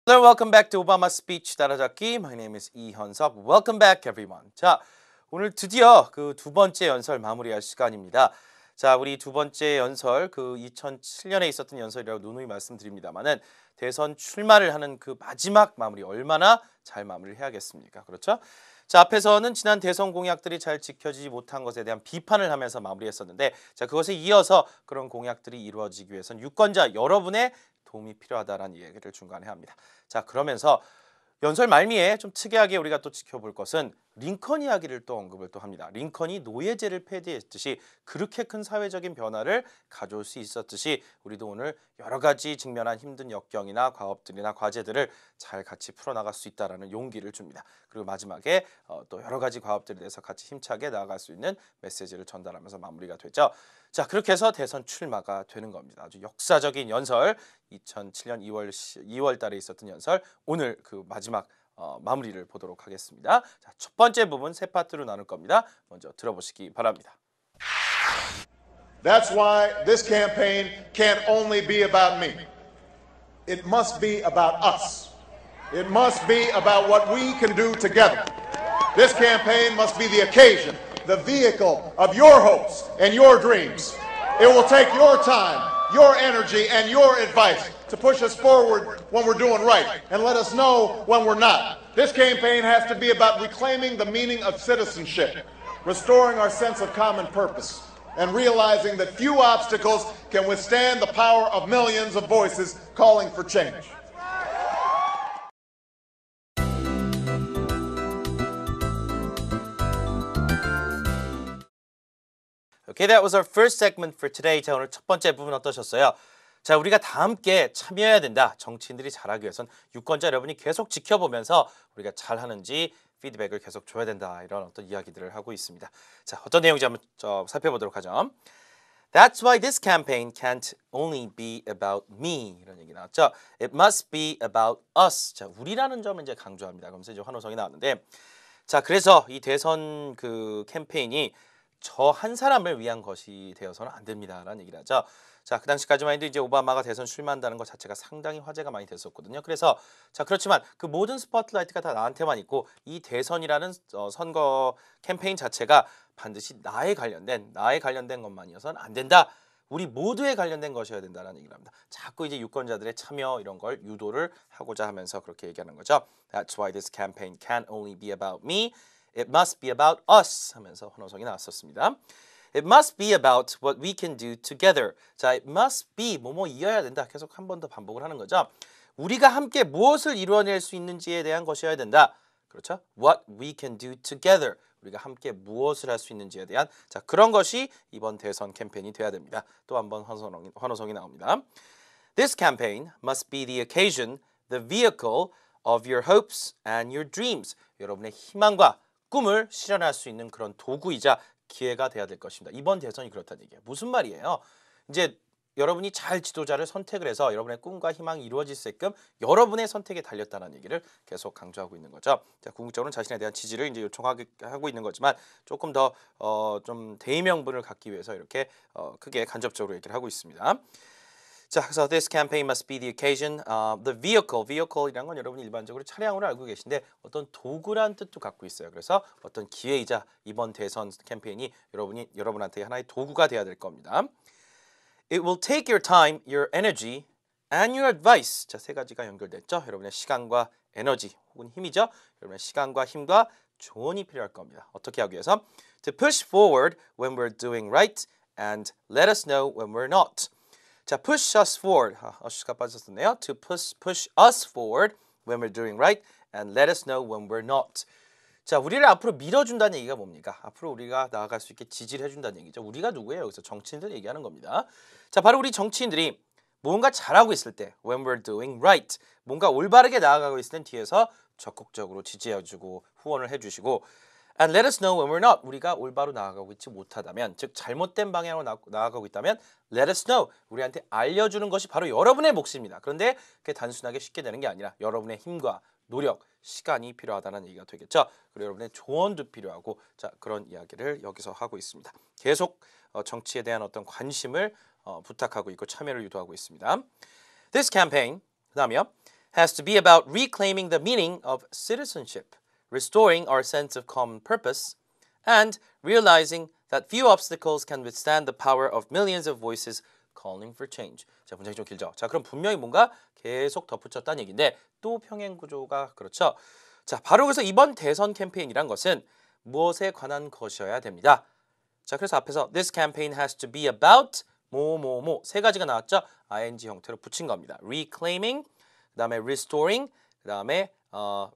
Hello, welcome back to Obama Speech 따라잡기. My name is 이현석. Welcome back, everyone. 자, 오늘 드디어 그 두 번째 연설 마무리할 시간입니다. 자, 우리 두 번째 연설, 그 2007년에 있었던 연설이라고 누누이 말씀드립니다만은 대선 출마를 하는 그 마지막 마무리 얼마나 잘 마무리를 해야겠습니까? 그렇죠? 자, 앞에서는 지난 대선 공약들이 잘 지켜지지 못한 것에 대한 비판을 하면서 마무리했었는데, 자, 그것에 이어서 그런 공약들이 이루어지기 위해선 유권자 여러분의 도움이 필요하다라는 얘기를 중간에 합니다. 자, 그러면서 연설 말미에 좀 특이하게 우리가 또 지켜볼 것은 링컨 이야기를 또 언급을 또 합니다. 링컨이 노예제를 폐지했듯이 그렇게 큰 사회적인 변화를 가져올 수 있었듯이 우리도 오늘 여러 가지 직면한 힘든 역경이나 과업들이나 과제들을 잘 같이 풀어나갈 수 있다는 용기를 줍니다. 그리고 마지막에 또 여러 가지 과업들에 대해서 같이 힘차게 나아갈 수 있는 메시지를 전달하면서 마무리가 되죠. 자, 그렇게 해서 대선 출마가 되는 겁니다. 아주 역사적인 연설, 2007년 2월 달에 있었던 연설, 오늘 그 마지막 마무리를 보도록 하겠습니다. 자, 첫 번째 부분 세 파트로 나눌 겁니다. 먼저 들어보시기 바랍니다. That's why this campaign can't only be about me. It must be about us. It must be about what we can do together. This campaign must be the occasion, the vehicle of your hopes and your dreams. It will take your time, your energy, and your advice to push us forward when we're doing right and let us know when we're not. This campaign has to be about reclaiming the meaning of citizenship, restoring our sense of common purpose, and realizing that few obstacles can withstand the power of millions of voices calling for change. Okay, that was our first segment for today. 자, 오늘 첫 번째 부분 어떠셨어요? 자, 우리가 다 함께 참여해야 된다. 정치인들이 잘하기 위해선 유권자 여러분이 계속 지켜보면서 우리가 잘하는지 피드백을 계속 줘야 된다. 이런 어떤 이야기들을 하고 있습니다. 자, 어떤 내용인지 한번 살펴보도록 하죠. That's why this campaign can't only be about me. 이런 얘기 나왔죠. It must be about us. 자, 우리라는 점을 이제 강조합니다. 그러면서 이제 환호성이 나왔는데, 자, 그래서 이 대선 그 캠페인이 저 한 사람을 위한 것이 되어서는 안 됩니다라는 얘기를 하죠. 자, 그 당시까지만 해도 이제 오바마가 대선 출마한다는 것 자체가 상당히 화제가 많이 됐었거든요. 그래서 자, 그렇지만 그 모든 스포트라이트가 다 나한테만 있고 이 대선이라는 선거 캠페인 자체가 반드시 나에 관련된 것만이어서는 안 된다. 우리 모두에 관련된 것이어야 된다는 얘기를 합니다. 자꾸 이제 유권자들의 참여 이런 걸 유도를 하고자 하면서 그렇게 얘기하는 거죠. That's why this campaign can't only be about me. It must be about us 하면서 환호성이 나왔었습니다. It must be about what we can do together. 자, it must be 뭐뭐이어야 된다. 계속 한 번 더 반복을 하는 거죠. 우리가 함께 무엇을 이루어낼 수 있는지에 대한 것이어야 된다. 그렇죠? What we can do together. 우리가 함께 무엇을 할 수 있는지에 대한 자, 그런 것이 이번 대선 캠페인이 돼야 됩니다. 또 한 번 환호성이 나옵니다. This campaign must be the occasion, the vehicle of your hopes and your dreams. 여러분의 희망과 꿈을 실현할 수 있는 그런 도구이자 기회가 돼야 될 것입니다. 이번 대선이 그렇다는 얘기예요. 무슨 말이에요? 이제 여러분이 잘 지도자를 선택을 해서 여러분의 꿈과 희망이 이루어질 수 있게끔 여러분의 선택에 달렸다는 얘기를 계속 강조하고 있는 거죠. 자, 궁극적으로는 자신에 대한 지지를 이제 요청하고 있는 거지만 조금 더 좀 대의명분을 갖기 위해서 이렇게 크게 간접적으로 얘기를 하고 있습니다. 자, 그래서 this campaign must be the occasion, the vehicle이란 건 여러분이 일반적으로 차량으로 알고 계신데 어떤 도구란 뜻도 갖고 있어요. 그래서 어떤 기회이자 이번 대선 캠페인이 여러분한테 하나의 도구가 돼야 될 겁니다. It will take your time, your energy, and your advice. 자, 세 가지가 연결됐죠. 여러분의 시간과 에너지 혹은 힘이죠. 여러분의 시간과 힘과 조언이 필요할 겁니다. 어떻게 하기 위해서? To push forward when we're doing right and let us know when we're not. 자, push us forward. us가 빠졌었네요. To push us forward when we're doing right and let us know when we're not. 자, 우리를 앞으로 밀어준다는 얘기가 뭡니까? 앞으로 우리가 나아갈 수 있게 지지를 해준다는 얘기죠. 우리가 누구예요? 여기서 정치인들 얘기하는 겁니다. 자, 바로 우리 정치인들이 뭔가 잘하고 있을 때 when we're doing right. 뭔가 올바르게 나아가고 있을 땐 뒤에서 적극적으로 지지해주고 후원을 해주시고 And let us know when we're not. 우리가 올바로 나아가고 있지 못하다면, 즉 잘못된 방향으로 나아가고 있다면 let us know. 우리한테 알려주는 것이 바로 여러분의 몫입니다. 그런데 그게 단순하게 쉽게 되는 게 아니라 여러분의 힘과 노력, 시간이 필요하다는 얘기가 되겠죠. 그리고 여러분의 조언도 필요하고 자, 그런 이야기를 여기서 하고 있습니다. 계속 정치에 대한 어떤 관심을 부탁하고 있고 참여를 유도하고 있습니다. This campaign, 그다음이요. has to be about reclaiming the meaning of citizenship, restoring our sense of common purpose, and realizing that few obstacles can withstand the power of millions of voices calling for change. 자, 문장이 좀 길죠. 자, 그럼 분명히 뭔가 계속 덧붙였다는 얘기인데 또 평행 구조가 그렇죠. 자, 바로 그래서 이번 대선 캠페인이란 것은 무엇에 관한 것이어야 됩니다. 자, 그래서 앞에서 this campaign has to be about 뭐뭐뭐 세 가지가 나왔죠. ing 형태로 붙인 겁니다. reclaiming, 그다음에 restoring, 그다음에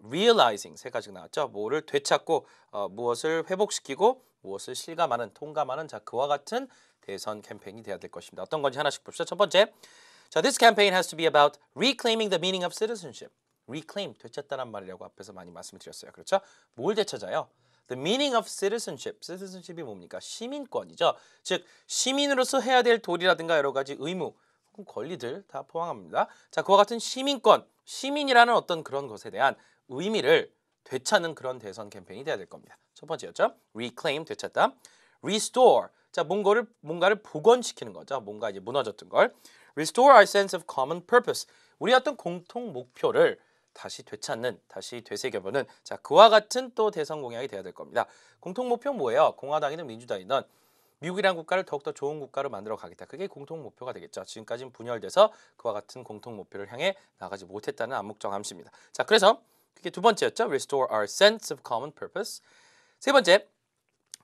realizing 세 가지가 나왔죠. 뭐를 되찾고 무엇을 회복시키고 무엇을 실감하는 통감하는 자 그와 같은 대선 캠페인이 돼야 될 것입니다. 어떤 건지 하나씩 봅시다. 첫 번째, 자 this campaign has to be about reclaiming the meaning of citizenship. reclaim 되찾다란 말이라고 앞에서 많이 말씀을 드렸어요. 그렇죠? 뭘 되찾아요? The meaning of citizenship. citizenship이 뭡니까? 시민권이죠. 즉 시민으로서 해야 될 도리라든가 여러 가지 의무 혹은 권리들 다 포함합니다. 자 그와 같은 시민권, 시민이라는 어떤 그런 것에 대한 의미를 되찾는 그런 대선 캠페인이 돼야 될 겁니다. 첫 번째였죠. reclaim 되찾다. restore 자 뭔가를 복원시키는 거죠. 뭔가 이제 무너졌던 걸. restore our sense of common purpose 우리 어떤 공통 목표를 다시 되찾는, 다시 되새겨보는 자 그와 같은 또 대선 공약이 돼야 될 겁니다. 공통 목표 뭐예요? 공화당이든 민주당이든 미국이라는 국가를 더욱더 좋은 국가로 만들어 가겠다. 그게 공통 목표가 되겠죠. 지금까지는 분열돼서 그와 같은 공통 목표를 향해 나가지 못했다는 암묵적 암시입니다. 자 그래서 그게 두 번째였죠. Restore our sense of common purpose. 세 번째,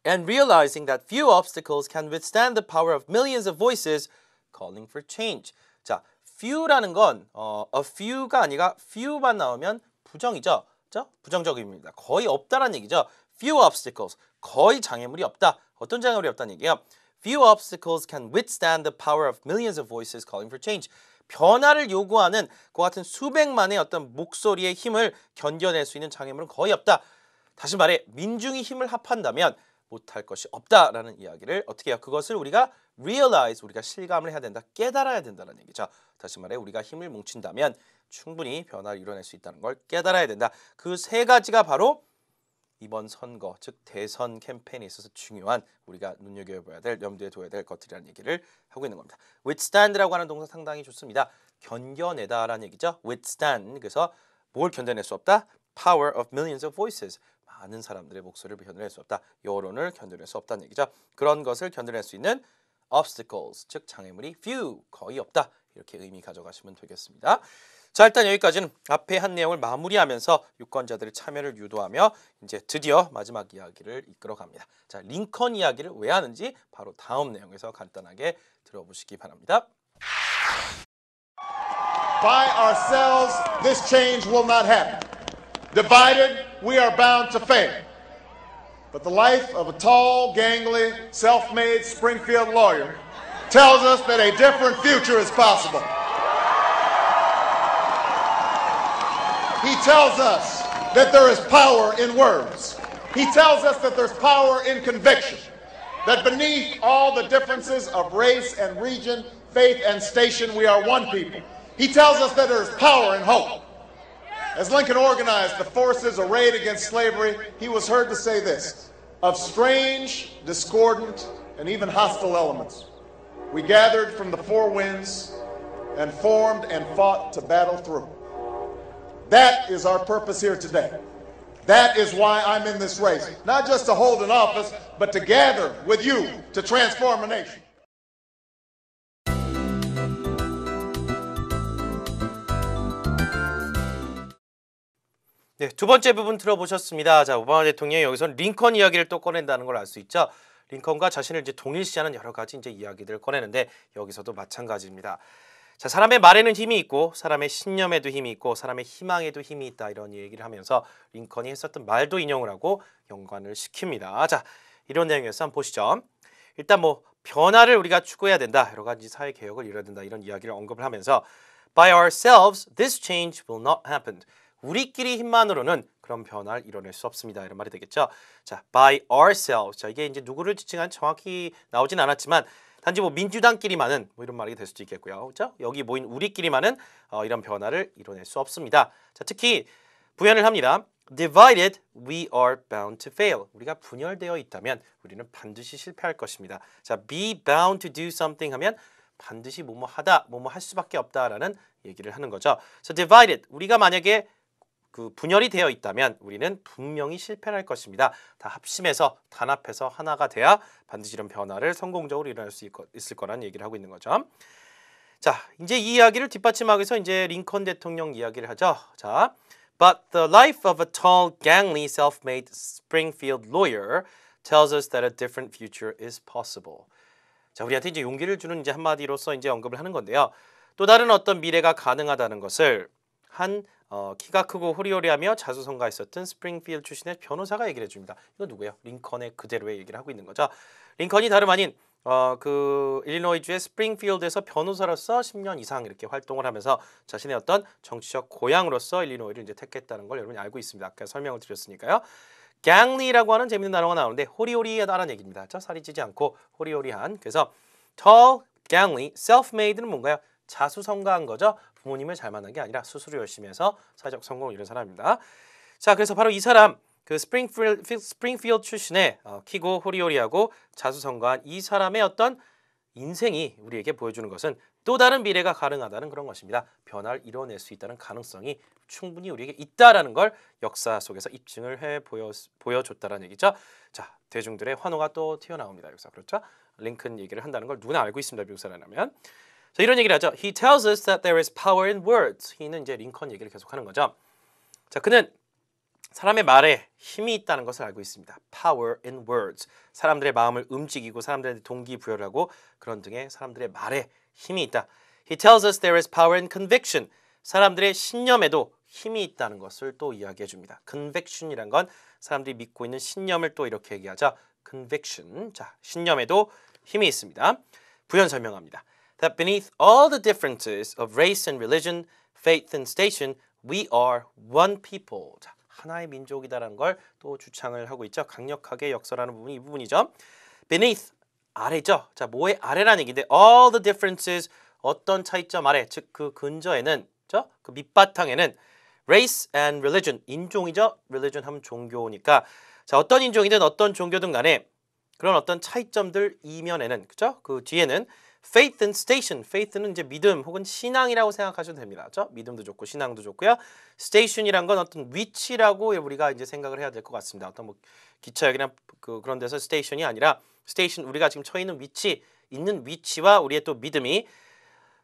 and realizing that few obstacles can withstand the power of millions of voices calling for change. 자, few라는 건 a few가 아니라 few만 나오면 부정이죠. 그렇죠? 부정적입니다. 거의 없다라는 얘기죠. few obstacles, 거의 장애물이 없다. 어떤 장애물이 없다는 얘기예요? Few obstacles can withstand the power of millions of voices calling for change. 변화를 요구하는 그 같은 수백만의 어떤 목소리의 힘을 견뎌낼 수 있는 장애물은 거의 없다. 다시 말해 민중이 힘을 합한다면 못할 것이 없다라는 이야기를 어떻게 해요? 그것을 우리가 realize, 우리가 실감을 해야 된다. 깨달아야 된다는 얘기죠. 다시 말해 우리가 힘을 뭉친다면 충분히 변화를 이뤄낼 수 있다는 걸 깨달아야 된다. 그 세 가지가 바로 이번 선거, 즉 대선 캠페인에 있어서 중요한 우리가 눈여겨봐야 될, 염두에 둬야 될 것들이라는 얘기를 하고 있는 겁니다. withstand라고 하는 동사 상당히 좋습니다. 견뎌내다라는 얘기죠. withstand, 그래서 뭘 견뎌낼 수 없다? power of millions of voices, 많은 사람들의 목소리를 견뎌낼 수 없다. 여론을 견뎌낼 수 없다는 얘기죠. 그런 것을 견뎌낼 수 있는 obstacles, 즉 장애물이 few, 거의 없다. 이렇게 의미 가져가시면 되겠습니다. 자 일단 여기까지는 앞에 한 내용을 마무리하면서 유권자들의 참여를 유도하며 이제 드디어 마지막 이야기를 이끌어갑니다. 자 링컨 이야기를 왜 하는지 바로 다음 내용에서 간단하게 들어보시기 바랍니다. By ourselves, this change will not happen. Divided, we are bound to fail. But the life of a tall, gangly, self-made Springfield lawyer tells us that a different future is possible. He tells us that there is power in words. He tells us that there's power in conviction. That beneath all the differences of race and region, faith and station, we are one people. He tells us that there's power in hope. As Lincoln organized the forces arrayed against slavery, he was heard to say this: of strange, discordant, and even hostile elements, we gathered from the four winds and formed and fought to battle through. That is our purpose here today. That is why I'm in this race. Not just to hold an office, but to gather with you to transform a nation. 네, 두 번째 부분 들어보셨습니다. 자, 오바마 대통령이 여기서 링컨 이야기를 또 꺼낸다는 걸 알 수 있죠. 링컨과 자신을 이제 동일시하는 여러 가지 이제 이야기들을 꺼내는데 여기서도 마찬가지입니다. 자, 사람의 말에는 힘이 있고 사람의 신념에도 힘이 있고 사람의 희망에도 힘이 있다 이런 얘기를 하면서 링컨이 했었던 말도 인용을 하고 연관을 시킵니다. 자, 이런 내용에서 한번 보시죠. 일단 뭐 변화를 우리가 추구해야 된다. 여러 가지 사회 개혁을 이뤄야 된다. 이런 이야기를 언급을 하면서 By ourselves, this change will not happen. 우리끼리 힘만으로는 그런 변화를 이뤄낼 수 없습니다. 이런 말이 되겠죠. 자, by ourselves. 자, 이게 이제 누구를 지칭한 정확히 나오진 않았지만 단지 뭐 민주당끼리만은 뭐 이런 말이 될 수도 있겠고요. 그렇죠? 여기 모인 우리끼리만은 이런 변화를 이뤄낼 수 없습니다. 자, 특히 부연을 합니다. Divided, we are bound to fail. 우리가 분열되어 있다면 우리는 반드시 실패할 것입니다. 자, be bound to do something 하면 반드시 뭐뭐 하다, 뭐뭐 할 수밖에 없다라는 얘기를 하는 거죠. So divided, 우리가 만약에 그 분열이 되어 있다면 우리는 분명히 실패할 것입니다. 다 합심해서 단합해서 하나가 돼야 반드시 이런 변화를 성공적으로 일어날 수 있을 거라는 얘기를 하고 있는 거죠. 자, 이제 이 이야기를 뒷받침하기 위해서 이제 링컨 대통령 이야기를 하죠. 자, but the life of a tall, gangly, self-made Springfield lawyer tells us that a different future is possible. 자, 우리한테 이제 용기를 주는 이제 한마디로서 이제 언급을 하는 건데요. 또 다른 어떤 미래가 가능하다는 것을 한 키가 크고 호리호리하며 자수성가했었던 스프링필드 출신의 변호사가 얘기를 해줍니다. 이거 누구예요? 링컨의 그대로의 얘기를 하고 있는 거죠. 링컨이 다름 아닌 그 일리노이주의 스프링필드에서 변호사로서 10년 이상 이렇게 활동을 하면서 자신의 어떤 정치적 고향으로서 일리노이를 이제 택했다는 걸 여러분이 알고 있습니다. 아까 설명을 드렸으니까요. 갱리라고 하는 재밌는 단어가 나오는데 호리호리하다는 얘기입니다. 살이 찌지 않고 호리호리한. 그래서 tall, gangly, self-made는 뭔가요? 자수성가한 거죠. 부모님을 잘 만난 게 아니라 스스로 열심히 해서 사회적 성공을 이룬 사람입니다. 자, 그래서 바로 이 사람 그 스프링필드 출신의 키고 호리호리하고 자수성가한 이 사람의 어떤 인생이 우리에게 보여주는 것은 또 다른 미래가 가능하다는 그런 것입니다. 변화를 이뤄낼 수 있다는 가능성이 충분히 우리에게 있다라는 걸 역사 속에서 입증을 해 보여줬다라는 얘기죠. 자, 대중들의 환호가 또 튀어나옵니다. 여기서 그렇죠? 링컨 얘기를 한다는 걸 누구나 알고 있습니다. 미국 사람이라면. 자, 이런 얘기를 하죠. He tells us that there is power in words. he는 이제 링컨 얘기를 계속하는 거죠. 자, 그는 사람의 말에 힘이 있다는 것을 알고 있습니다. Power in words. 사람들의 마음을 움직이고 사람들한테 동기부여를 하고 그런 등의 사람들의 말에 힘이 있다. He tells us there is power in conviction. 사람들의 신념에도 힘이 있다는 것을 또 이야기해 줍니다. Conviction이란 건 사람들이 믿고 있는 신념을 또 이렇게 얘기하자. Conviction. 자, 신념에도 힘이 있습니다. 부연 설명합니다. That beneath all the differences of race and religion, faith and station, we are one people. 자, 하나의 민족이다라는 걸 또 주창을 하고 있죠. 강력하게 역설하는 부분이 이 부분이죠. Beneath, 아래죠. 자, 뭐의 아래라는 얘기인데 all the differences, 어떤 차이점 아래, 즉 그 근저에는, 그 밑바탕에는 race and religion, 인종이죠. religion 하면 종교니까 자, 어떤 인종이든 어떤 종교든 간에 그런 어떤 차이점들 이면에는, 그죠? 그 뒤에는 faith and station, faith는 이제 믿음 혹은 신앙이라고 생각하셔도 됩니다. 그렇죠? 믿음도 좋고 신앙도 좋고요. station이란 건 어떤 위치라고 우리가 이제 생각을 해야 될 것 같습니다. 어떤 뭐 기차역이나 그런 데서 station이 아니라 station, 우리가 지금 처해 있는 위치, 있는 위치와 우리의 또 믿음이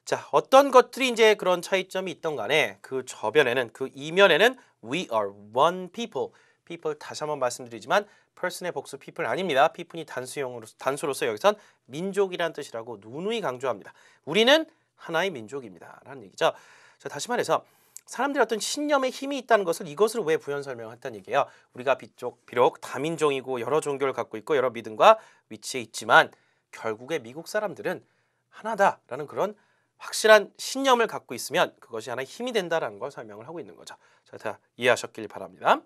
자, 어떤 것들이 이제 그런 차이점이 있던 간에 그 저변에는, 그 이면에는 we are one people. people 다시 한번 말씀드리지만 person의 복수 people 아닙니다. people이 단수로서 여기선 민족이란 뜻이라고 누누이 강조합니다. 우리는 하나의 민족입니다. 라는 얘기죠. 자, 다시 말해서 사람들이 어떤 신념에 힘이 있다는 것을 이것으로 왜 부연 설명했다는 얘기예요. 우리가 비록 다민종이고 여러 종교를 갖고 있고 여러 믿음과 위치에 있지만 결국에 미국 사람들은 하나다라는 그런 확실한 신념을 갖고 있으면 그것이 하나의 힘이 된다라는 걸 설명을 하고 있는 거죠. 자, 다 이해하셨길 바랍니다.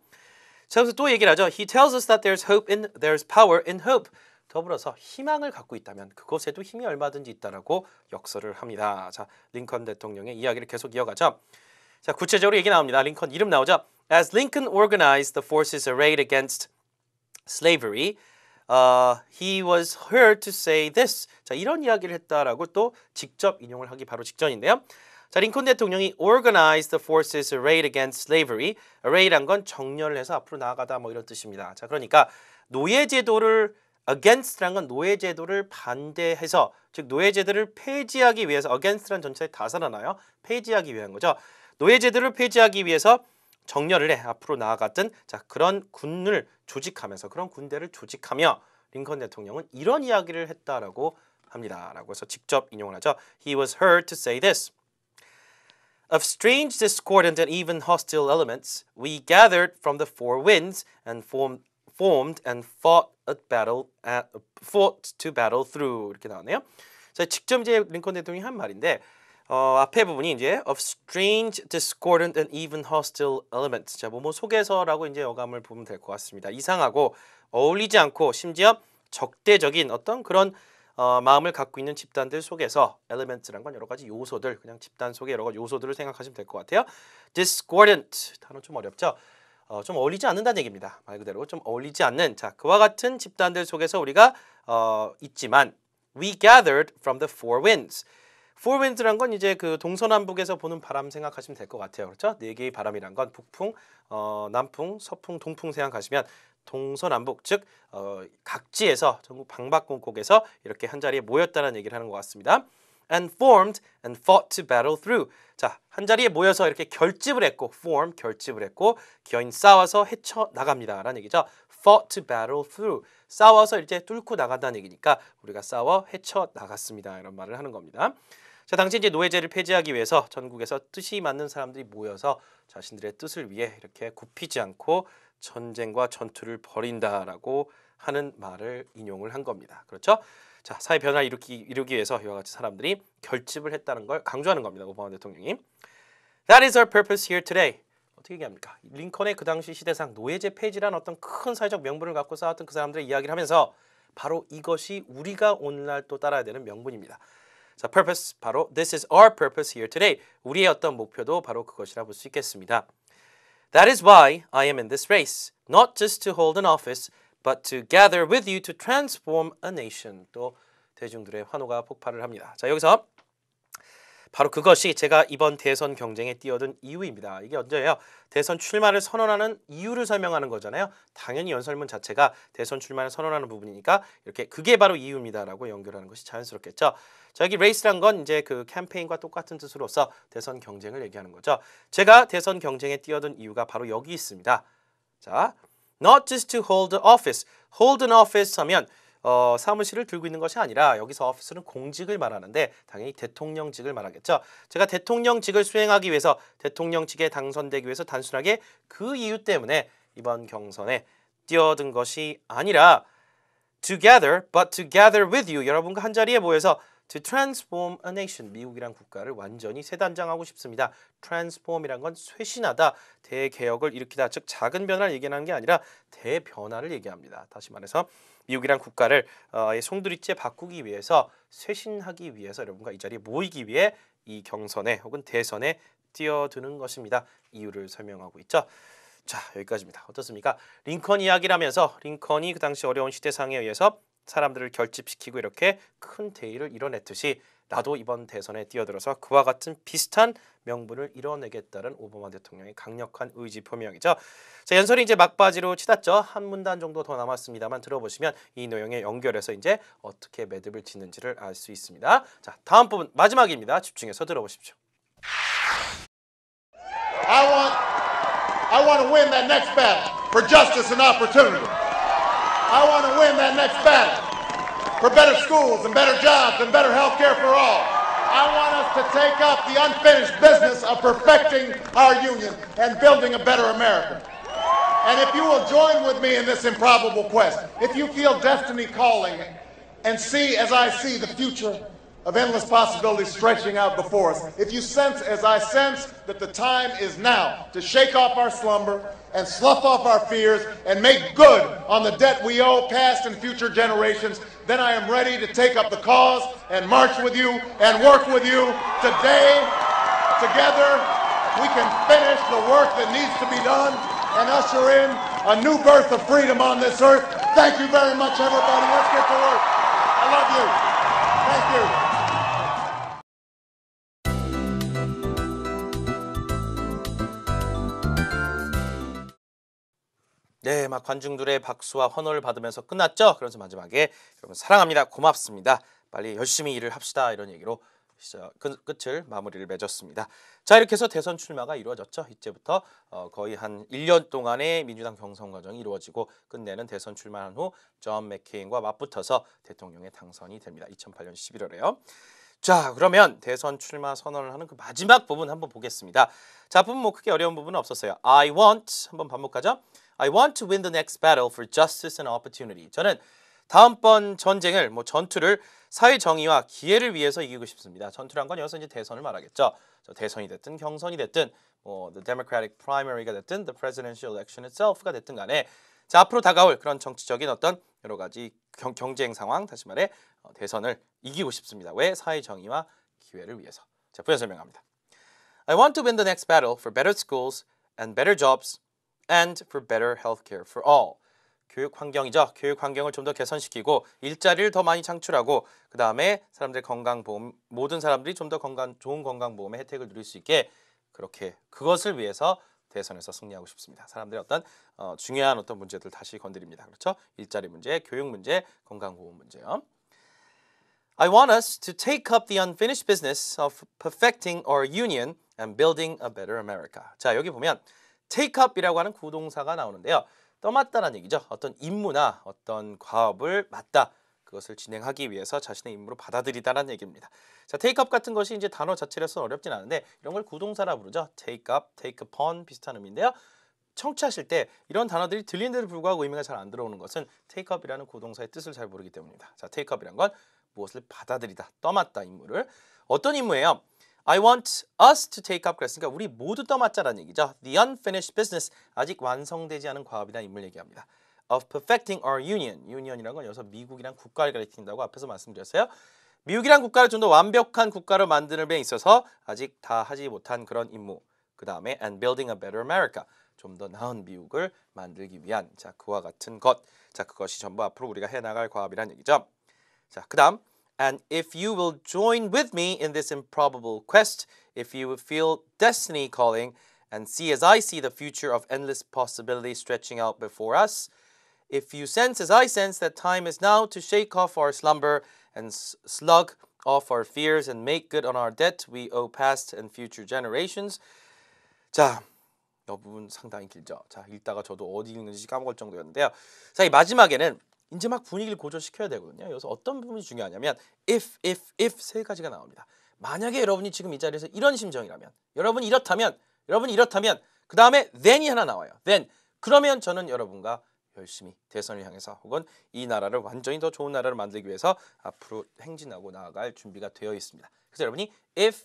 자, 그래서 또 얘기를 하죠. He tells us that there's power in hope. 더불어서 희망을 갖고 있다면 그것에도 힘이 얼마든지 있다라고 역설을 합니다. 자, 링컨 대통령의 이야기를 계속 이어가죠. 자, 구체적으로 얘기 나옵니다. 링컨 이름 나오죠. As Lincoln organized the forces arrayed against slavery, he was heard to say this. 자, 이런 이야기를 했다라고 또 직접 인용을 하기 바로 직전인데요. 자, 링컨 대통령이 organize the forces arrayed against slavery. array란 건 정렬을 해서 앞으로 나아가다 뭐 이런 뜻입니다. 자, 그러니까 노예제도를 against란 건 노예제도를 반대해서, 즉 노예제도를 폐지하기 위해서, against란 전체에 다 살아나요. 폐지하기 위한 거죠. 노예제도를 폐지하기 위해서 정렬을 해 앞으로 나아갔던 자, 그런 군을 조직하면서, 그런 군대를 조직하며 링컨 대통령은 이런 이야기를 했다라고 합니다. 라고 해서 직접 인용을 하죠. He was heard to say this. Of strange, discordant, and even hostile elements, we gathered from the four winds and formed and fought to battle through. 이렇게 나오네요. 자, 직접 이제 링컨 대통령이 한 말인데 앞에 부분이 이제 of strange, discordant, and even hostile elements. 자, 뭐뭐 속에서라고 이제 어감을 보면 될 것 같습니다. 이상하고 어울리지 않고 심지어 적대적인 어떤 그런 마음을 갖고 있는 집단들 속에서 elements란 건 여러 가지 요소들, 그냥 집단 속의 여러 가지 요소들을 생각하시면 될 것 같아요. discordant 단어 좀 어렵죠? 좀 어울리지 않는다는 얘기입니다. 말 그대로 좀 어울리지 않는 자, 그와 같은 집단들 속에서 우리가 있지만 We gathered from the four winds. Four winds란 건 이제 그 동서남북에서 보는 바람 생각하시면 될 것 같아요. 그렇죠? 네 개의 바람이란 건 북풍, 남풍, 서풍, 동풍 생각하시면 동서남북 즉 각지에서 전국 방방곡곡에서 이렇게 한 자리에 모였다는 얘기를 하는 것 같습니다. And formed and fought to battle through. 자, 한 자리에 모여서 이렇게 결집을 했고, form 결집을 했고, 기어인 싸워서 헤쳐 나갑니다라는 얘기죠. Fought to battle through. 싸워서 이제 뚫고 나간다는 얘기니까 우리가 싸워 헤쳐 나갔습니다. 이런 말을 하는 겁니다. 자, 당시 이제 노예제를 폐지하기 위해서 전국에서 뜻이 맞는 사람들이 모여서 자신들의 뜻을 위해 이렇게 굽히지 않고 전쟁과 전투를 벌인다라고 하는 말을 인용을 한 겁니다. 그렇죠? 자, 사회 변화를 이루기 위해서 이와 같이 사람들이 결집을 했다는 걸 강조하는 겁니다. 오바마 대통령이. That is our purpose here today. 어떻게 얘기합니까? 링컨의 그 당시 시대상 노예제 폐지란 어떤 큰 사회적 명분을 갖고 싸웠던 그 사람들의 이야기를 하면서 바로 이것이 우리가 오늘날 또 따라야 되는 명분입니다. 자, purpose 바로 this is our purpose here today. 우리의 어떤 목표도 바로 그것이라 볼 수 있겠습니다. That is why I am in this race, not just to hold an office, but to gather with you to transform a nation. 또 대중들의 환호가 폭발을 합니다. 자, 여기서 바로 그것이 제가 이번 대선 경쟁에 뛰어든 이유입니다. 이게 언제예요? 대선 출마를 선언하는 이유를 설명하는 거잖아요. 당연히 연설문 자체가 대선 출마를 선언하는 부분이니까 이렇게 그게 바로 이유입니다라고 연결하는 것이 자연스럽겠죠. 자, 여기 레이스란 건 이제 그 캠페인과 똑같은 뜻으로서 대선 경쟁을 얘기하는 거죠. 제가 대선 경쟁에 뛰어든 이유가 바로 여기 있습니다. 자, not just to hold an office. hold an office 하면 사무실을 들고 있는 것이 아니라 여기서 office는 공직을 말하는데 당연히 대통령직을 말하겠죠. 제가 대통령직을 수행하기 위해서 대통령직에 당선되기 위해서 단순하게 그 이유 때문에 이번 경선에 뛰어든 것이 아니라 together, but together with you. 여러분과 한 자리에 모여서 to transform a nation. 미국이란 국가를 완전히 새단장하고 싶습니다. transform이란 건 쇄신하다, 대개혁을 일으키다. 즉 작은 변화를 얘기하는 게 아니라 대변화를 얘기합니다. 다시 말해서 미국이란 국가를 송두리째 바꾸기 위해서 쇄신하기 위해서 여러분과 이 자리에 모이기 위해 이 경선에 혹은 대선에 뛰어드는 것입니다. 이유를 설명하고 있죠. 자, 여기까지입니다. 어떻습니까? 링컨 이야기를 하면서 링컨이 그 당시 어려운 시대상에 의해서 사람들을 결집시키고 이렇게 큰 대의를 이뤄냈듯이 나도 이번 대선에 뛰어들어서 그와 같은 비슷한 명분을 이뤄내겠다는 오바마 대통령의 강력한 의지 표명이죠. 자, 연설이 이제 막바지로 치닫죠. 한 문단 정도 더 남았습니다만 들어보시면 이 내용에 연결해서 이제 어떻게 매듭을 짓는지를 알 수 있습니다. 자, 다음 부분 마지막입니다. 집중해서 들어보십시오. I want to win that next battle for justice and opportunity. I want to win that next battle for better schools and better jobs and better health care for all. I want us to take up the unfinished business of perfecting our union and building a better America. And if you will join with me in this improbable quest, if you feel destiny calling and see as I see the future of endless possibilities stretching out before us, if you sense as I sense that the time is now to shake off our slumber and slough off our fears and make good on the debt we owe past and future generations, then I am ready to take up the cause and march with you and work with you. Today, together, we can finish the work that needs to be done and usher in a new birth of freedom on this earth. Thank you very much, everybody. Let's get to work. I love you. Thank you. 네, 막 관중들의 박수와 환호를 받으면서 끝났죠. 그래서 마지막에 여러분 사랑합니다, 고맙습니다, 빨리 열심히 일을 합시다 이런 얘기로 끝을 마무리를 맺었습니다. 자, 이렇게 해서 대선 출마가 이루어졌죠. 이제부터 거의 한 1년 동안의 민주당 경선 과정이 이루어지고 끝내는 대선 출마한 후 존 맥케인과 맞붙어서 대통령에 당선이 됩니다. 2008년 11월에요. 자, 그러면 대선 출마 선언을 하는 그 마지막 부분 한번 보겠습니다. 자, 부분 뭐 크게 어려운 부분은 없었어요. I want 한번 반복하죠. I want to win the next battle for justice and opportunity. 저는 다음번 전쟁을 전투를 사회 정의와 기회를 위해서 이기고 싶습니다. 전투란 건 여기서 이제 대선을 말하겠죠. 대선이 됐든 경선이 됐든 the Democratic primary가 됐든 the presidential election itself가 됐든 간에 자, 앞으로 다가올 그런 정치적인 어떤 여러 가지 경쟁 상황, 다시 말해 대선을 이기고 싶습니다. 왜? 사회 정의와 기회를 위해서. 자, 부연 설명합니다. I want to win the next battle for better schools and better jobs and for better health care for all. 교육 환경이죠. 교육 환경을 좀 더 개선시키고 일자리를 더 많이 창출하고 그 다음에 사람들의 건강보험 모든 사람들이 좀 더 좋은 건강보험의 혜택을 누릴 수 있게 그렇게 그것을 위해서 대선에서 승리하고 싶습니다. 사람들의 어떤 중요한 어떤 문제들 다시 건드립니다. 그렇죠? 일자리 문제, 교육 문제, 건강보험 문제요. I want us to take up the unfinished business of perfecting our union and building a better America. 자, 여기 보면 take up이라고 하는 구동사가 나오는데요. 떠맡다라는 얘기죠. 어떤 임무나 어떤 과업을 맡다. 그것을 진행하기 위해서 자신의 임무로 받아들이다라는 얘기입니다. 자, take up 같은 것이 이제 단어 자체로서 어렵진 않은데 이런 걸 구동사라 부르죠. take up, take upon 비슷한 의미인데요. 청취하실 때 이런 단어들이 들리는데도 불구하고 의미가 잘 안 들어오는 것은 take up이라는 구동사의 뜻을 잘 모르기 때문입니다. 자, take up이란 건 무엇을 받아들이다, 떠맡다 임무를. 어떤 임무예요? I want us to take up 그랬으니까 우리 모두 떠맡자라는 얘기죠. The unfinished business, 아직 완성되지 않은 과업이나 임무를 얘기합니다. Of perfecting our union, union이라는 건 여기서 미국이란 국가를 가리킨다고 앞에서 말씀드렸어요. 미국이란 국가를 좀 더 완벽한 국가로 만드는 데 있어서 아직 다 하지 못한 그런 임무. 그 다음에 and building a better America, 좀 더 나은 미국을 만들기 위한 자 그와 같은 것. 자 그것이 전부 앞으로 우리가 해나갈 과업이란 얘기죠. 자 그다음 And if you will join with me in this improbable quest, if you will feel destiny calling and see as I see the future of endless possibility stretching out before us, if you sense as I sense that time is now to shake off our slumber and slug off our fears and make good on our debt we owe past and future generations. 자, 이 부분 상당히 길죠. 자, 읽다가 저도 어디 읽는지 까먹을 정도였는데요. 자, 이 마지막에는 이제 막 분위기를 고조시켜야 되거든요. 여기서 어떤 부분이 중요하냐면 if 세 가지가 나옵니다. 만약에 여러분이 지금 이 자리에서 이런 심정이라면, 여러분이 이렇다면 그 다음에 then이 하나 나와요. then 그러면 저는 여러분과 열심히 대선을 향해서 혹은 이 나라를 완전히 더 좋은 나라를 만들기 위해서 앞으로 행진하고 나아갈 준비가 되어 있습니다. 그래서 여러분이 if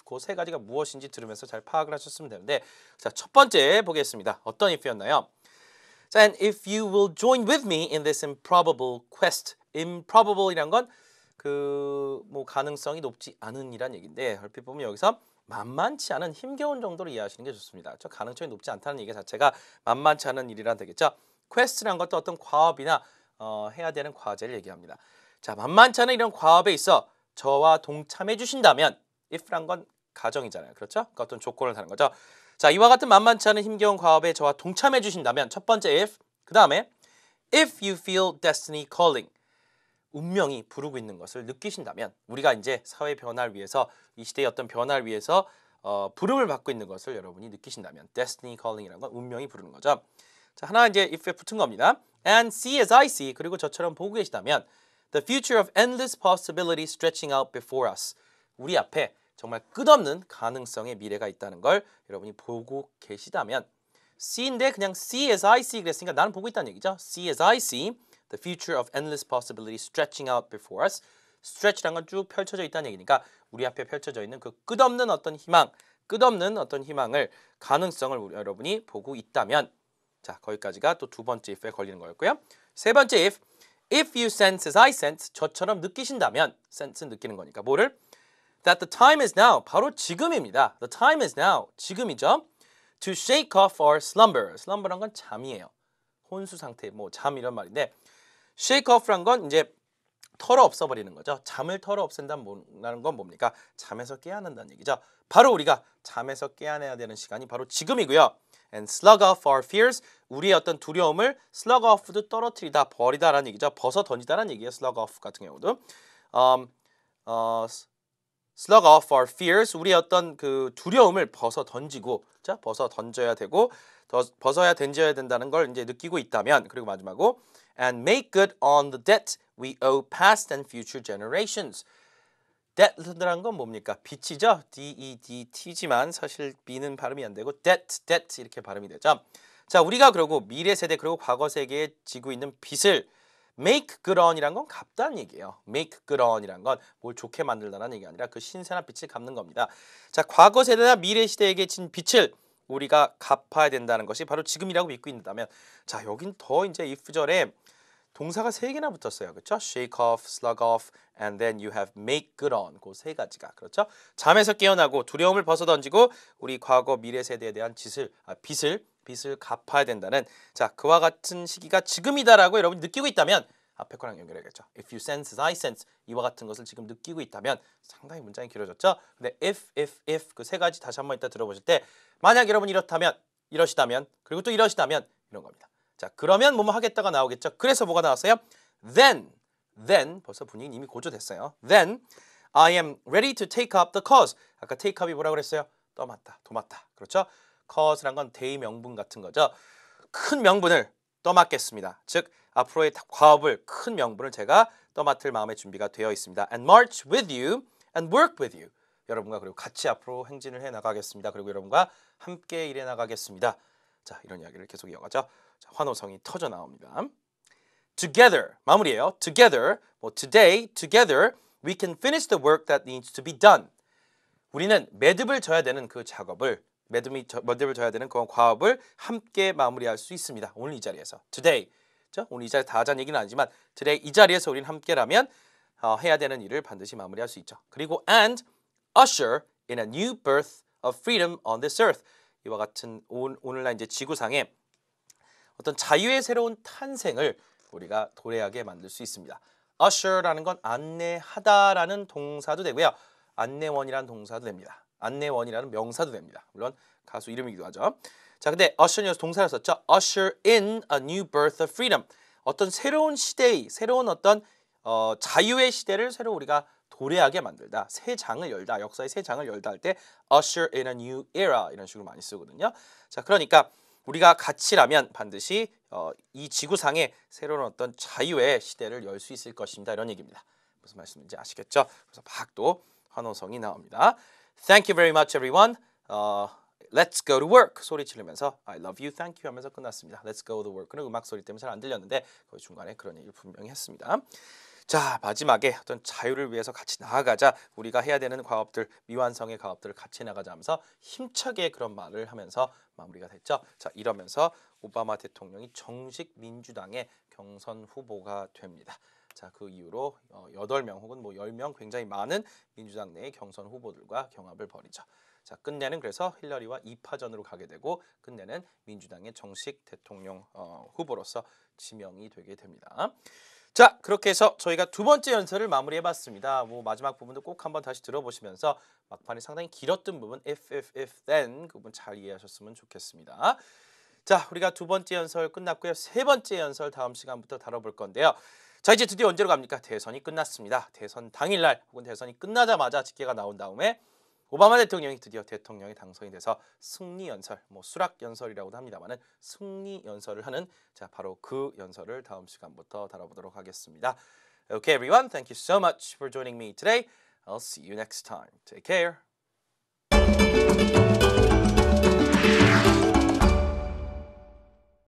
그 세 가지가 무엇인지 들으면서 잘 파악을 하셨으면 되는데 자, 첫 번째 보겠습니다. 어떤 if였나요? 자, and if you will join with me in this improbable quest. improbable이란 건 뭐 가능성이 높지 않은 이란 얘기인데 얼핏 보면 여기서 만만치 않은 힘겨운 정도로 이해하시는 게 좋습니다. 저 가능성이 높지 않다는 얘기 자체가 만만치 않은 일이란 되겠죠. quest란 것도 어떤 과업이나 해야 되는 과제를 얘기합니다. 자, 만만치 않은 이런 과업에 있어 저와 동참해 주신다면 if란 건 가정이잖아요. 그렇죠? 그러니까 어떤 조건을 다는 거죠. 자, 이와 같은 만만치 않은 힘겨운 과업에 저와 동참해 주신다면 첫 번째 if, 그 다음에 if you feel destiny calling, 운명이 부르고 있는 것을 느끼신다면 우리가 이제 사회 변화를 위해서 이 시대의 어떤 변화를 위해서 부름을 받고 있는 것을 여러분이 느끼신다면 destiny calling이라는 건 운명이 부르는 거죠. 자, 하나 이제 if에 붙은 겁니다. And see as I see, 그리고 저처럼 보고 계시다면 the future of endless possibility stretching out before us, 우리 앞에 정말 끝없는 가능성의 미래가 있다는 걸 여러분이 보고 계시다면 see인데 그냥 see as I see 그랬으니까 나는 보고 있다는 얘기죠. See as I see the future of endless possibility stretching out before us. stretch란 건 쭉 펼쳐져 있다는 얘기니까 우리 앞에 펼쳐져 있는 그 끝없는 어떤 희망을 가능성을 여러분이 보고 있다면 자, 거기까지가 또 두 번째 if에 걸리는 거였고요. 세 번째 if you sense as I sense, 저처럼 느끼신다면 sense는 느끼는 거니까 뭐를? That the time is now, 바로 지금입니다. The time is now, 지금이죠. To shake off our slumber. slumber란 건 잠이에요. 혼수 상태, 뭐 잠 이런 말인데 shake off란 건 이제 털어 없애버리는 거죠. 잠을 털어 없앤다는 건 뭡니까? 잠에서 깨어난다는 얘기죠. 바로 우리가 잠에서 깨어나야 되는 시간이 바로 지금이고요. And slug off our fears, 우리의 어떤 두려움을 slug off도 떨어뜨리다, 버리다라는 얘기죠. 벗어 던지다라는 얘기예요. slug off 같은 경우도. slug off our fears, 우리의 어떤 그 두려움을 벗어 던지고, 자, 벗어 던져야 되고, 벗어야 던져야 된다는 걸 이제 느끼고 있다면, 그리고 마지막으로 and make good on the debt we owe past and future generations. debt라는 건 뭡니까? 빚이죠. D-E-D-T지만 사실 B는 발음이 안 되고 debt 이렇게 발음이 되죠. 자, 우리가 그러고 미래 세대 그리고 과거 세계에 지고 있는 빚을 make good on이란 건 갚다는 얘기예요. make good on이란 건 뭘 좋게 만들다는 얘기가 아니라 그 신세나 빚을 갚는 겁니다. 자, 과거 세대나 미래 시대에게 진 빚을 우리가 갚아야 된다는 것이 바로 지금이라고 믿고 있다면 자, 여긴 더 이제 if절에 동사가 3개나 붙었어요. 그렇죠? shake off, slug off, and then you have make good on. 그 세 가지가. 그렇죠? 잠에서 깨어나고 두려움을 벗어던지고 우리 과거 미래 세대에 대한 빚을 빚을 갚아야 된다는 자 그와 같은 시기가 지금이다라고 여러분이 느끼고 있다면 앞에 거랑 연결해야겠죠. If you sense, I sense 이와 같은 것을 지금 느끼고 있다면 상당히 문장이 길어졌죠. 근데 if 그 세 가지 다시 한번 이따 들어보실 때 만약 여러분 이렇다면 이러시다면 그리고 또 이러시다면 이런 겁니다. 자 그러면 뭐뭐 하겠다가 나오겠죠. 그래서 뭐가 나왔어요? Then 벌써 분위기 이미 고조됐어요. Then I am ready to take up the cause. 아까 take up이 뭐라고 그랬어요? 떠맡다, 도맡다. 그렇죠? cause란 건 대명분 같은 거죠. 큰 명분을 떠맡겠습니다. 즉 앞으로의 과업을 큰 명분을 제가 떠맡을 마음의 준비가 되어 있습니다. And march with you and work with you. 여러분과 그리고 같이 앞으로 행진을 해 나가겠습니다. 그리고 여러분과 함께 일해 나가겠습니다. 자, 이런 이야기를 계속 이어가죠. 자, 환호성이 터져 나옵니다. Together 마무리예요. Together, 뭐 today, together we can finish the work that needs to be done. 우리는 매듭을 져야 되는 그 작업을 매듭을 져야 되는 그 과업을 함께 마무리할 수 있습니다. 오늘 이 자리에서 today, 그렇죠? 오늘 이 자리에 다 하자는 얘기는 아니지만 today 이 자리에서 우리는 함께라면 해야 되는 일을 반드시 마무리할 수 있죠. 그리고 and usher in a new birth of freedom on this earth. 이와 같은 오늘날 이제 지구상에 어떤 자유의 새로운 탄생을 우리가 도래하게 만들 수 있습니다. usher라는 건 안내하다라는 동사도 되고요. 안내원이라는 동사도 됩니다. 안내원이라는 명사도 됩니다. 물론 가수 이름이기도 하죠. 자, 근데 usher는 동사를 썼죠. usher in a new birth of freedom. 어떤 새로운 시대의 새로운 어떤 자유의 시대를 새로 우리가 도래하게 만들다. 새 장을 열다. 역사의 새 장을 열다 할 때 usher in a new era 이런 식으로 많이 쓰거든요. 자, 그러니까 우리가 같이라면 반드시 이 지구상에 새로운 어떤 자유의 시대를 열 수 있을 것입니다. 이런 얘기입니다. 무슨 말씀인지 아시겠죠? 그래서 막 또 환호성이 나옵니다. Thank you very much, everyone. Let's go to work 소리 지르면서 I love you, thank you 하면서 끝났습니다. Let's go to work는 음악 소리 때문에 잘 안 들렸는데 거기 중간에 그런 얘기를 분명히 했습니다. 자, 마지막에 어떤 자유를 위해서 같이 나아가자. 우리가 해야 되는 과업들, 미완성의 과업들을 같이 나가자 하면서 힘차게 그런 말을 하면서 마무리가 됐죠. 자, 이러면서 오바마 대통령이 정식 민주당의 경선 후보가 됩니다. 자, 그 이후로 8명 혹은 뭐 10명 굉장히 많은 민주당 내의 경선 후보들과 경합을 벌이죠. 자, 끝내는 그래서 힐러리와 2파전으로 가게 되고 끝내는 민주당의 정식 대통령 후보로서 지명이 되게 됩니다. 자, 그렇게 해서 저희가 두 번째 연설을 마무리해봤습니다. 뭐 마지막 부분도 꼭 한번 다시 들어보시면서 막판에 상당히 길었던 부분 if, then 그 부분 잘 이해하셨으면 좋겠습니다. 자, 우리가 두 번째 연설 끝났고요. 세 번째 연설 다음 시간부터 다뤄볼 건데요. 자, 이제 드디어 언제로 갑니까? 대선이 끝났습니다. 대선 당일날 혹은 대선이 끝나자마자 집계가 나온 다음에 오바마 대통령이 드디어 대통령이 당선이 돼서 승리 연설, 뭐 수락 연설이라고도 합니다만은 승리 연설을 하는 자 바로 그 연설을 다음 시간부터 다뤄보도록 하겠습니다. Okay, everyone, thank you so much for joining me today. I'll see you next time. Take care.